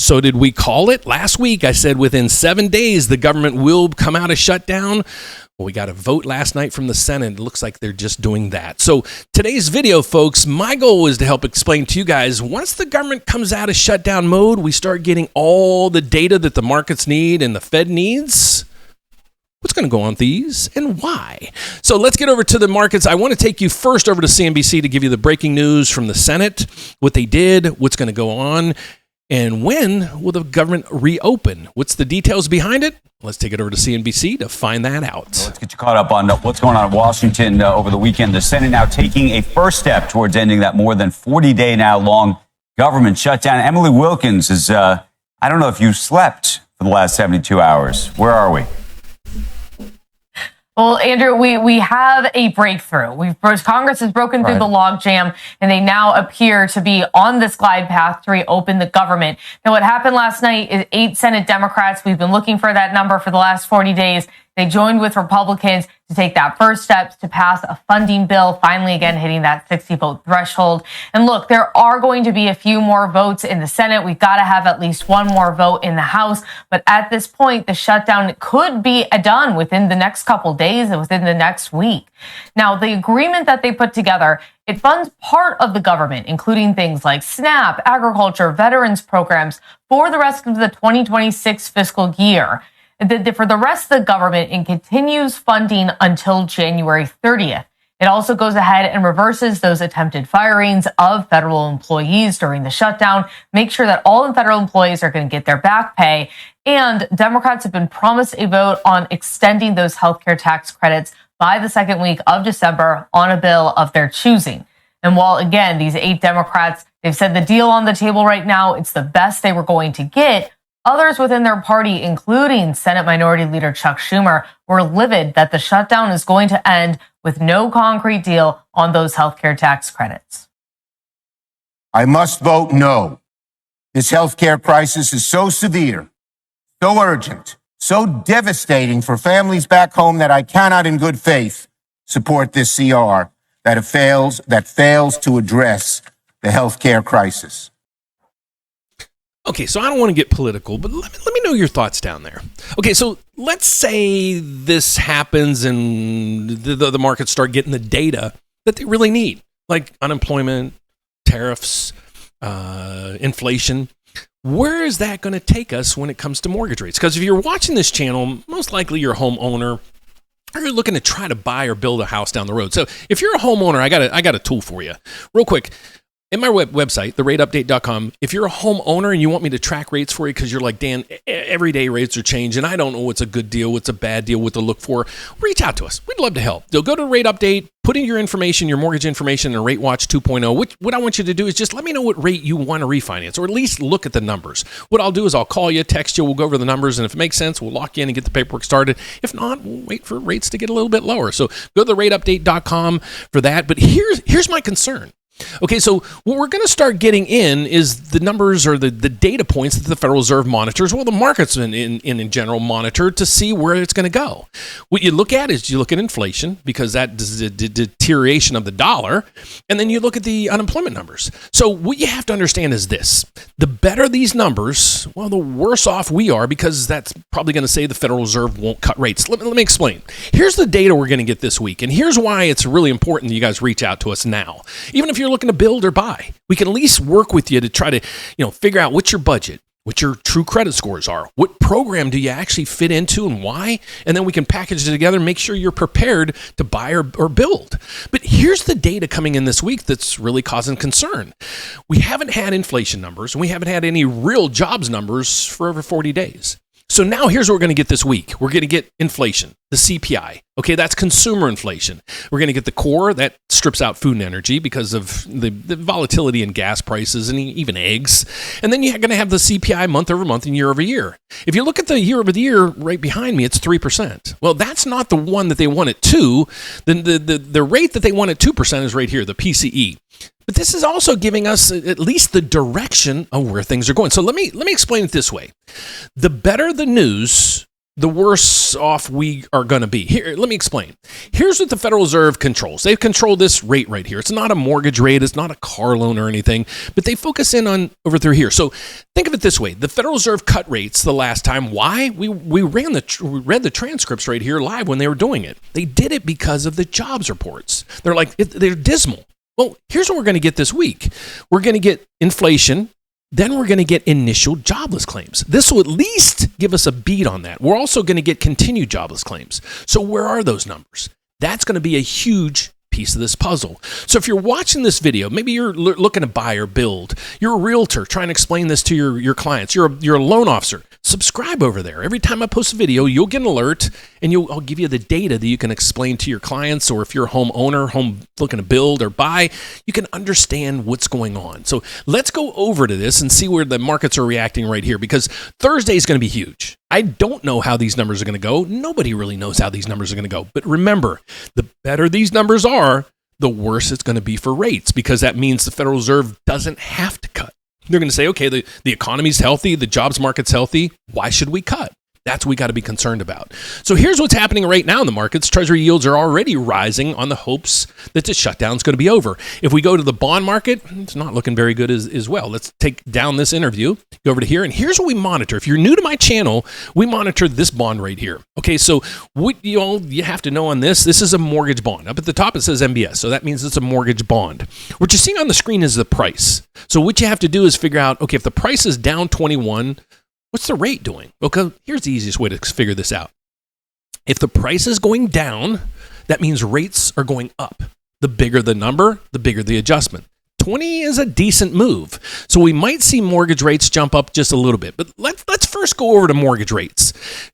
So did we call it? Last week, I said within 7 days, the government will come out of shutdown. Well, we got a vote last night from the Senate. It looks like they're just doing that. So today's video, folks, my goal is to help explain to you guys, once the government comes out of shutdown mode, we start getting all the data that the markets need and the Fed needs. What's going to go on these and why? So let's get over to the markets. I want to take you first over to CNBC to give you the breaking news from the Senate, what they did, what's going to go on, and when will the government reopen? What's the details behind it? Let's take it over to CNBC to find that out. Well, let's get you caught up on what's going on in Washington over the weekend. The Senate now taking a first step towards ending that more than 40-day now long government shutdown. Emily Wilkins is, I don't know if you slept for the last 72 hours. Where are we? Well, Andrew, we have a breakthrough. Congress has broken through the logjam, and they now appear to be on this glide path to reopen the government. Now, what happened last night is 8 Senate Democrats, we've been looking for that number for the last 40 days. They joined with Republicans to take that first step to pass a funding bill, finally again hitting that 60-vote threshold. And look, there are going to be a few more votes in the Senate. We've got to have at least one more vote in the House. But at this point, the shutdown could be done within the next couple days and within the next week. Now, the agreement that they put together, it funds part of the government, including things like SNAP, agriculture, veterans programs for the rest of the 2026 fiscal year. For the rest of the government, it continues funding until January 30th. It also goes ahead and reverses those attempted firings of federal employees during the shutdown, make sure that all the federal employees are going to get their back pay. And Democrats have been promised a vote on extending those healthcare tax credits by the second week of December on a bill of their choosing. And while, again, these 8 Democrats, they've said the deal on the table right now, it's the best they were going to get, others within their party, including Senate Minority Leader Chuck Schumer, were livid that the shutdown is going to end with no concrete deal on those healthcare tax credits. I must vote no. This healthcare crisis is so severe, so urgent, so devastating for families back home that I cannot in good faith support this CR that fails to address the healthcare crisis. Okay, so I don't want to get political, but let me know your thoughts down there. Okay, so let's say this happens and the markets start getting the data that they really need, like unemployment, tariffs, inflation. Where is that going to take us when it comes to mortgage rates? Because if you're watching this channel, most likely you're a homeowner, or you're looking to try to buy or build a house down the road. So if you're a homeowner, I got a tool for you. Real quick. In my website, therateupdate.com, if you're a homeowner and you want me to track rates for you because you're like, Dan, everyday rates are changing. I don't know what's a good deal, what's a bad deal, what to look for. Reach out to us. We'd love to help. They'll go to Rate Update, put in your information, your mortgage information, and RateWatch 2.0. What I want you to do is just let me know what rate you want to refinance, or at least look at the numbers. What I'll do is I'll call you, text you, we'll go over the numbers, and if it makes sense, we'll lock you in and get the paperwork started. If not, we'll wait for rates to get a little bit lower. So go to therateupdate.com for that. But here's my concern. Okay, so what we're going to start getting in is the numbers or the data points that the Federal Reserve monitors, well, the markets in general monitor to see where it's going to go. What you look at is you look at inflation, because that is the deterioration of the dollar, and then you look at the unemployment numbers. So what you have to understand is this. The better these numbers, well, the worse off we are, because that's probably going to say the Federal Reserve won't cut rates. Let me explain. Here's the data we're going to get this week, and here's why it's really important that you guys reach out to us now. Even if you're looking to build or buy, we can at least work with you to try to, figure out what's your budget, what your true credit scores are, what program do you actually fit into and why, and then we can package it together and make sure you're prepared to buy or build. But here's the data coming in this week that's really causing concern. We haven't had inflation numbers, and we haven't had any real jobs numbers for over 40 days. So now here's what we're going to get this week. We're going to get inflation, the CPI. Okay, that's consumer inflation. We're going to get the core that strips out food and energy because of the volatility in gas prices and even eggs. And then you're going to have the CPI month over month and year over year. If you look at the year over the year right behind me, it's 3%. Well, that's not the one that they want at 2. The rate that they want at 2% is right here, the PCE. But this is also giving us at least the direction of where things are going. So let me explain it this way. The better the news, the worse off we are going to be. Here, let me explain. Here's what the Federal Reserve controls. They control this rate right here. It's not a mortgage rate. It's not a car loan or anything, but they focus in on over through here. So think of it this way. The Federal Reserve cut rates the last time. Why? We read the transcripts right here live when they were doing it. They did it because of the jobs reports. They're dismal. Well, here's what we're going to get this week. We're going to get inflation. Then we're going to get initial jobless claims. This will at least give us a beat on that. We're also going to get continued jobless claims. So where are those numbers? That's going to be a huge piece of this puzzle. So if you're watching this video, maybe you're looking to buy or build, you're a realtor trying to explain this to your clients, you're a loan officer, subscribe over there. Every time I post a video, you'll get an alert and I'll give you the data that you can explain to your clients, or if you're a homeowner, looking to build or buy, you can understand what's going on. So let's go over to this and see where the markets are reacting right here, because Thursday is going to be huge. I don't know how these numbers are going to go. Nobody really knows how these numbers are going to go. But remember, the better these numbers are, the worse it's going to be for rates, because that means the Federal Reserve doesn't have to cut. They're going to say, okay, the economy's healthy, the jobs market's healthy. Why should we cut? That's what we got to be concerned about. So here's what's happening right now in the markets. Treasury yields are already rising on the hopes that the shutdown is going to be over. If we go to the bond market, it's not looking very good as well. Let's take down this interview, go over to here, and here's what we monitor. If you're new to my channel, we monitor this bond right here. Okay, so what you have to know on this is a mortgage bond. Up at the top, it says MBS, so that means it's a mortgage bond. What you're seeing on the screen is the price. So what you have to do is figure out, okay, if the price is down 21, what's the rate doing? Okay, here's the easiest way to figure this out. If the price is going down, that means rates are going up. The bigger the number, the bigger the adjustment. 20 is a decent move. So we might see mortgage rates jump up just a little bit. But let's first go over to mortgage rates.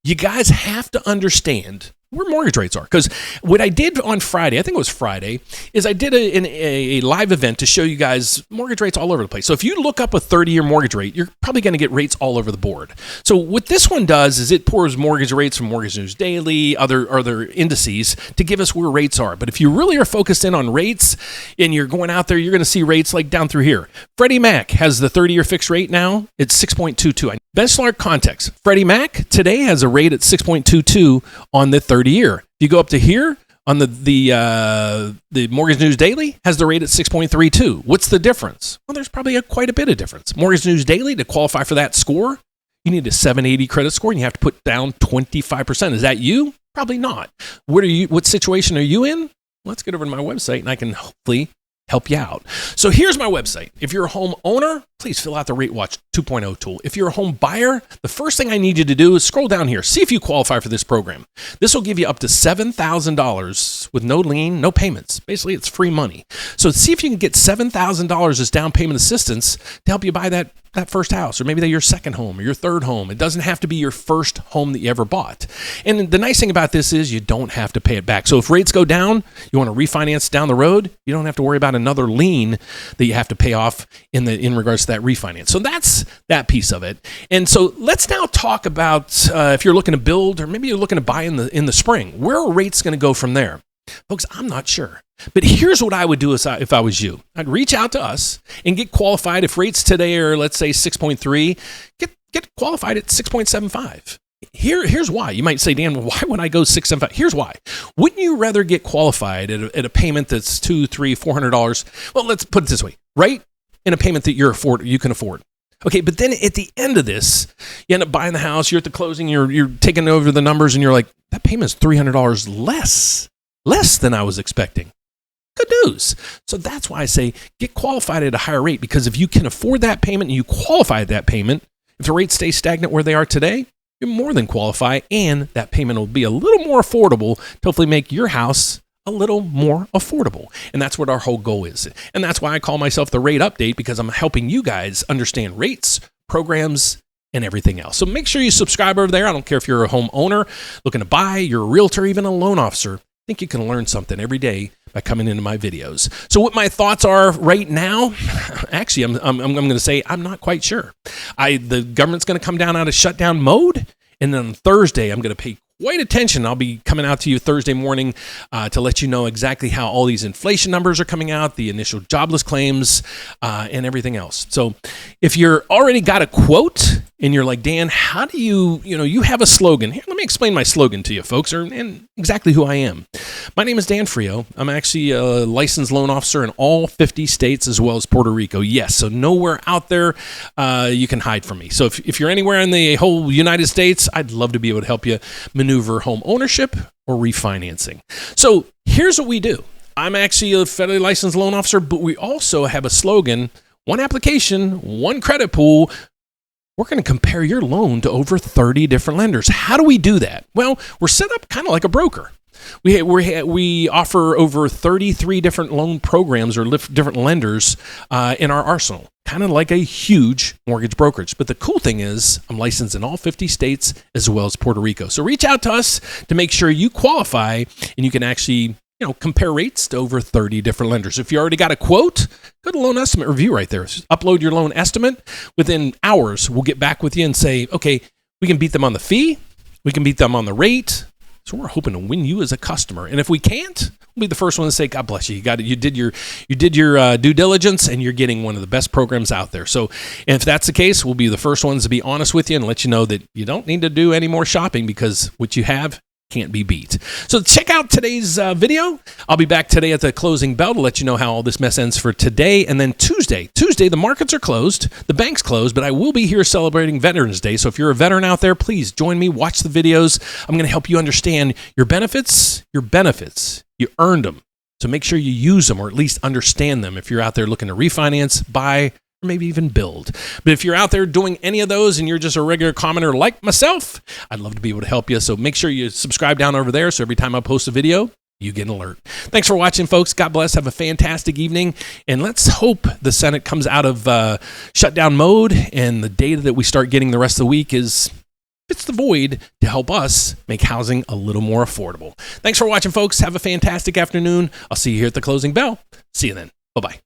You guys have to understand where mortgage rates are. Because what I did on Friday, I think it was Friday, is I did a live event to show you guys mortgage rates all over the place. So if you look up a 30-year mortgage rate, you're probably going to get rates all over the board. So what this one does is it pours mortgage rates from Mortgage News Daily, other indices to give us where rates are. But if you really are focused in on rates and you're going out there, you're going to see rates like down through here. Freddie Mac has the 30-year fixed rate now. It's 6.22. Benchmark context. Freddie Mac today has a rate at 6.22 on the 30-year. If you go up to here on the Mortgage News Daily has the rate at 6.32. What's the difference? Well, there's probably quite a bit of difference. Mortgage News Daily, to qualify for that score, you need a 780 credit score and you have to put down 25%. Is that you? Probably not. What situation are you in? Let's get over to my website and I can hopefully help you out. So here's my website. If you're a homeowner, please fill out the RateWatch 2.0 tool. If you're a home buyer, the first thing I need you to do is scroll down here. See if you qualify for this program. This will give you up to $7,000 with no lien, no payments. Basically, it's free money. So see if you can get $7,000 as down payment assistance to help you buy that first house, or maybe your second home or your third home. It doesn't have to be your first home that you ever bought. And the nice thing about this is you don't have to pay it back. So if rates go down, you want to refinance down the road, you don't have to worry about another lien that you have to pay off in regards to that refinance. So that's that piece of it. And so let's now talk about if you're looking to build, or maybe you're looking to buy in the spring, where are rates going to go from there? Folks, I'm not sure. But here's what I would do if I was you. I'd reach out to us and get qualified. If rates today are, let's say, 6.3, get qualified at 6.75. Here's why. You might say, Dan, why would I go 6.75? Here's why. Wouldn't you rather get qualified at a payment that's $200, $300, $400? Well, let's put it this way, right? In a payment that you can afford. Okay, but then at the end of this, you end up buying the house, you're at the closing, you're taking over the numbers, and you're like, that payment's $300 less than I was expecting. Good news. So that's why I say get qualified at a higher rate, because if you can afford that payment and you qualify at that payment, if the rates stay stagnant where they are today, you more than qualify, and that payment will be a little more affordable to hopefully make your house a little more affordable. And that's what our whole goal is. And that's why I call myself the Rate Update, because I'm helping you guys understand rates, programs, and everything else. So make sure you subscribe over there. I don't care if you're a homeowner looking to buy, you're a realtor, even a loan officer. I think you can learn something every day by coming into my videos. So what my thoughts are right now, actually, I'm going to say I'm not quite sure. The government's going to come down out of shutdown mode, and then on Thursday, I'm going to pay quite attention. I'll be coming out to you Thursday morning to let you know exactly how all these inflation numbers are coming out, the initial jobless claims, and everything else. So if you're already got a quote, and you're like, Dan, how do you have a slogan. Here, let me explain my slogan to you, folks, and exactly who I am. My name is Dan Frio. I'm actually a licensed loan officer in all 50 states as well as Puerto Rico. Yes, so nowhere out there you can hide from me. So if you're anywhere in the whole United States, I'd love to be able to help you maneuver home ownership or refinancing. So here's what we do. I'm actually a federally licensed loan officer, but we also have a slogan, one application, one credit pool. We're going to compare your loan to over 30 different lenders. How do we do that? Well, we're set up kind of like a broker. We offer over 33 different loan programs or different lenders in our arsenal, kind of like a huge mortgage brokerage. But the cool thing is I'm licensed in all 50 states as well as Puerto Rico. So reach out to us to make sure you qualify and you can actually compare rates to over 30 different lenders. If you already got a quote, go to Loan Estimate Review right there. Upload your loan estimate. Within hours, we'll get back with you and say, okay, we can beat them on the fee. We can beat them on the rate. So we're hoping to win you as a customer. And if we can't, we'll be the first one to say, God bless you. You got it. You did your due diligence, and you're getting one of the best programs out there. So if that's the case, we'll be the first ones to be honest with you and let you know that you don't need to do any more shopping because what you have can't be beat. So check out today's video. I'll be back today at the closing bell to let you know how all this mess ends for today. And then Tuesday, the markets are closed, the bank's closed, but I will be here celebrating Veterans Day. So if you're a veteran out there, please join me, watch the videos. I'm going to help you understand your benefits. You earned them. So make sure you use them or at least understand them if you're out there looking to refinance, buy, or maybe even build. But if you're out there doing any of those and you're just a regular commenter like myself, I'd love to be able to help you. So make sure you subscribe down over there so every time I post a video, you get an alert. Thanks for watching, folks. God bless. Have a fantastic evening. And let's hope the Senate comes out of shutdown mode and the data that we start getting the rest of the week fits the void to help us make housing a little more affordable. Thanks for watching, folks. Have a fantastic afternoon. I'll see you here at the closing bell. See you then. Bye-bye.